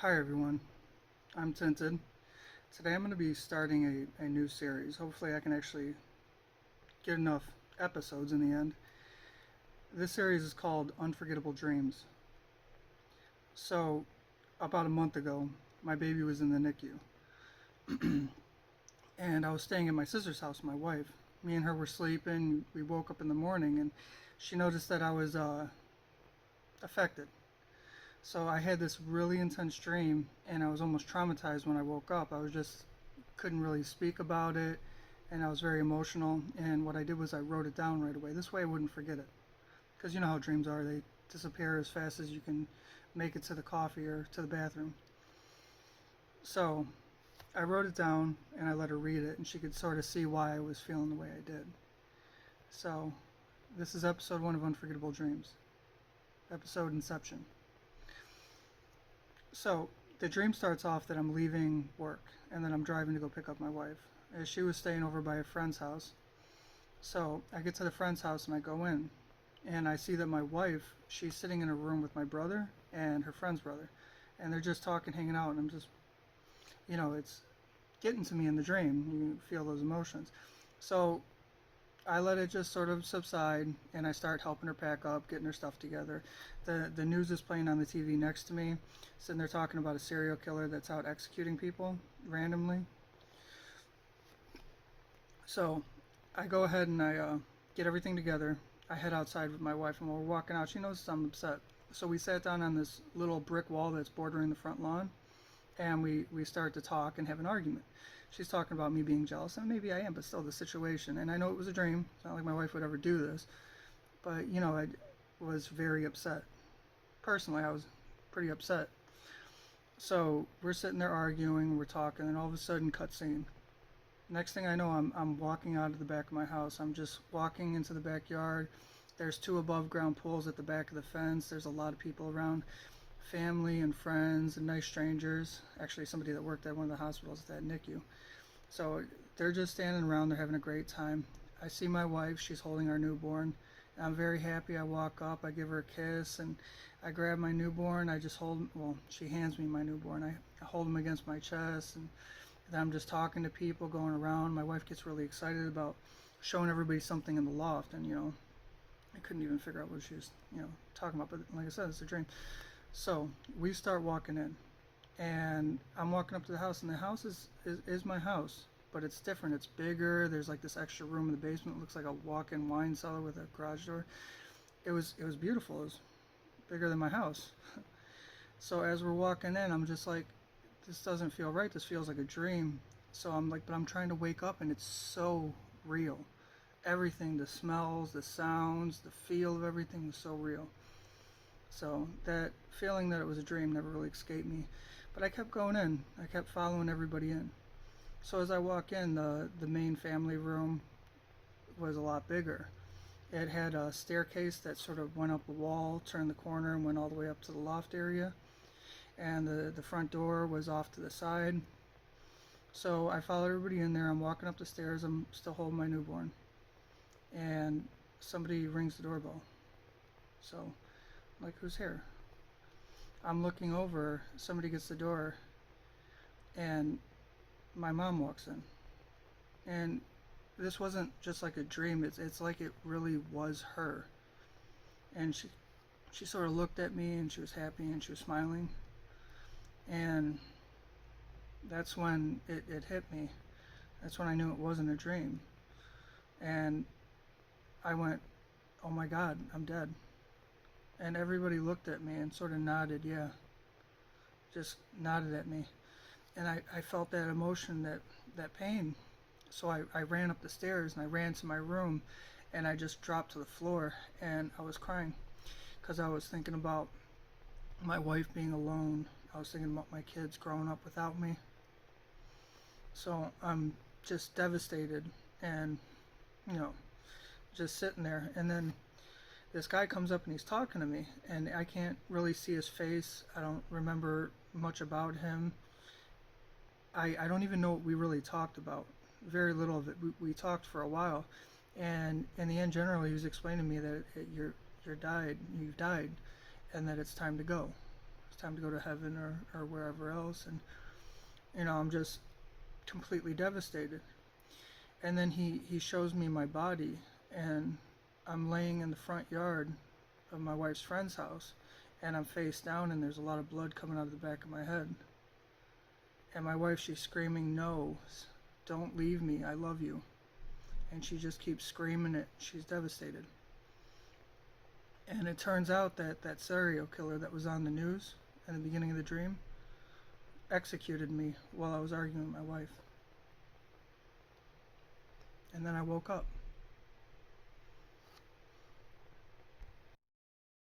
Hi everyone, I'm Tinted. Today I'm going to be starting a new series. Hopefully I can actually get enough episodes in the end. This series is called Unforgettable Dreams. So, about a month ago, my baby was in the NICU. And I was staying at my sister's house with my wife. Me and her were sleeping. We woke up in the morning and she noticed that I was affected. So I had this really intense dream and I was almost traumatized when I woke up. I was just couldn't really speak about it and I was very emotional, and what I did was I wrote it down right away. This way I wouldn't forget it. Because you know how dreams are, they disappear as fast as you can make it to the coffee or to the bathroom. So I wrote it down and I let her read it and she could sort of see why I was feeling the way I did. So this is episode 1 of Unforgettable Dreams. Episode Inception. So the dream starts off that I'm leaving work and then I'm driving to go pick up my wife. As she was staying over by a friend's house. So I get to the friend's house and I go in and I see that my wife, she's sitting in a room with my brother and her friend's brother. And they're just talking, hanging out, and I'm just, it's getting to me in the dream. You feel those emotions. So I let it just sort of subside and I start helping her pack up, getting her stuff together. The news is playing on the TV next to me, sitting there talking about a serial killer that's out executing people randomly. So I go ahead and I get everything together. I head outside with my wife and we're walking out. She knows I'm upset. So we sat down on this little brick wall that's bordering the front lawn and we start to talk and have an argument. She's talking about me being jealous, and maybe I am, but still the situation. And I know it was a dream. It's not like my wife would ever do this. But, I was very upset. Personally, I was pretty upset. So we're sitting there arguing, we're talking, and all of a sudden, cutscene. Next thing I know, I'm walking out of the back of my house. I'm just walking into the backyard. There's 2 above ground pools at the back of the fence. There's a lot of people around, family and friends and nice strangers. Actually, somebody that worked at one of the hospitals at that NICU. So they're just standing around. They're having a great time. I see my wife. She's holding our newborn. I'm very happy. I walk up. I give her a kiss, and I grab my newborn. I just hold. Well, she hands me my newborn. I hold him against my chest, and then I'm just talking to people, going around. My wife gets really excited about showing everybody something in the loft, and I couldn't even figure out what she was talking about. But like I said, it's a dream. So we start walking in, and I'm walking up to the house, and the house is my house, but it's different. It's bigger. There's like this extra room in the basement. It looks like a walk-in wine cellar with a garage door. It was beautiful. It was bigger than my house. So as we're walking in, I'm just like, this doesn't feel right. This feels like a dream. So I'm like, but I'm trying to wake up, and it's so real. Everything, the smells, the sounds, the feel of everything was so real. So that feeling that it was a dream never really escaped me. But I kept going in. I kept following everybody in. So as I walk in, the main family room was a lot bigger. It had a staircase that sort of went up a wall, turned the corner, and went all the way up to the loft area. And the front door was off to the side. So I followed everybody in there. I'm walking up the stairs. I'm still holding my newborn. And somebody rings the doorbell. So, like, who's here? I'm looking over. Somebody gets the door. And my mom walks in. And this wasn't just like a dream. It's like it really was her. And she sort of looked at me and she was happy and she was smiling. And that's when it hit me. That's when I knew it wasn't a dream. And I went, oh my God, I'm dead. And everybody looked at me and sort of nodded, yeah. Just nodded at me. And I felt that emotion, that pain. So I ran up the stairs and I ran to my room and I just dropped to the floor and I was crying because I was thinking about my wife being alone. I was thinking about my kids growing up without me. So I'm just devastated and, just sitting there. And then this guy comes up and he's talking to me and I can't really see his face. I don't remember much about him. I don't even know what we really talked about. Very little of it. We talked for a while, and in the end, generally, he was explaining to me that you've died, and that it's time to go. it's time to go to heaven or wherever else. And, I'm just completely devastated. And then he shows me my body, and I'm laying in the front yard of my wife's friend's house, and I'm face down, and there's a lot of blood coming out of the back of my head. And my wife, she's screaming, "No, don't leave me, I love you." And she just keeps screaming it. She's devastated. And it turns out that that serial killer that was on the news in the beginning of the dream executed me while I was arguing with my wife. And then I woke up.